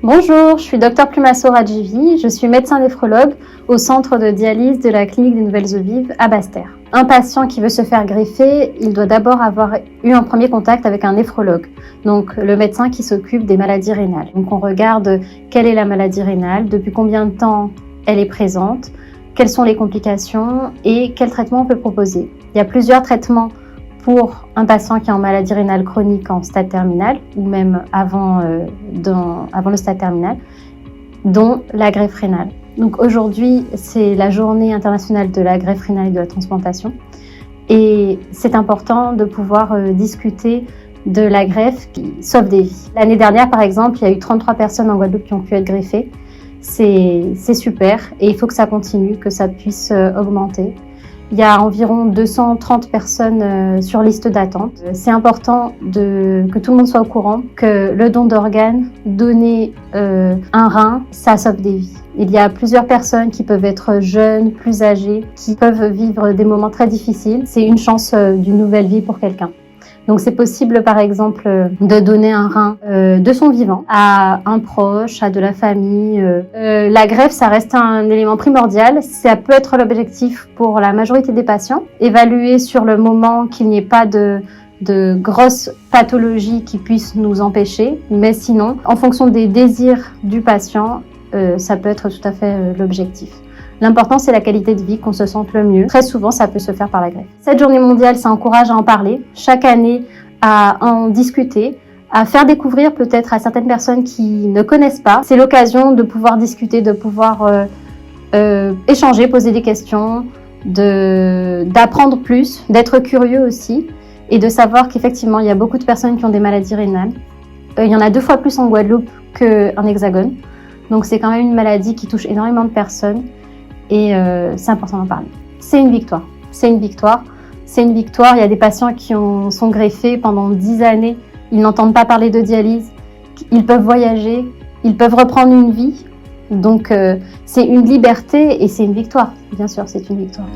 Bonjour, je suis Dr Plumasso Radjivi, je suis médecin néphrologue au centre de dialyse de la clinique des Nouvelles Eaux Vives à Basse-Terre. Un patient qui veut se faire greffer, il doit d'abord avoir eu un premier contact avec un néphrologue, donc le médecin qui s'occupe des maladies rénales. Donc on regarde quelle est la maladie rénale, depuis combien de temps elle est présente, quelles sont les complications et quel traitement on peut proposer. Il y a plusieurs traitements pour un patient qui est en maladie rénale chronique en stade terminal ou même avant le stade terminal, dont la greffe rénale. Donc aujourd'hui, c'est la journée internationale de la greffe rénale et de la transplantation. Et c'est important de pouvoir discuter de la greffe qui sauve des vies. L'année dernière, par exemple, il y a eu 33 personnes en Guadeloupe qui ont pu être greffées. C'est super et il faut que ça continue, que ça puisse augmenter. Il y a environ 230 personnes sur liste d'attente. C'est important que tout le monde soit au courant que le don d'organes, donner un rein, ça sauve des vies. Il y a plusieurs personnes qui peuvent être jeunes, plus âgées, qui peuvent vivre des moments très difficiles. C'est une chance d'une nouvelle vie pour quelqu'un. Donc c'est possible par exemple de donner un rein de son vivant à un proche, à de la famille. La greffe, ça reste un élément primordial. Ça peut être l'objectif pour la majorité des patients. Évaluer sur le moment qu'il n'y ait pas de grosses pathologies qui puissent nous empêcher. Mais sinon, en fonction des désirs du patient, ça peut être tout à fait l'objectif. L'important, c'est la qualité de vie, qu'on se sente le mieux. Très souvent, ça peut se faire par la greffe. Cette journée mondiale, ça encourage à en parler, chaque année à en discuter, à faire découvrir peut-être à certaines personnes qui ne connaissent pas. C'est l'occasion de pouvoir discuter, de pouvoir échanger, poser des questions, d'apprendre plus, d'être curieux aussi et de savoir qu'effectivement, il y a beaucoup de personnes qui ont des maladies rénales. Il y en a 2 fois plus en Guadeloupe qu'en Hexagone. Donc, c'est quand même une maladie qui touche énormément de personnes. Et c'est important d'en parler. C'est une victoire. C'est une victoire. C'est une victoire. Il y a des patients qui sont greffés pendant 10 années. Ils n'entendent pas parler de dialyse. Ils peuvent voyager. Ils peuvent reprendre une vie. Donc, c'est une liberté et c'est une victoire. Bien sûr, c'est une victoire.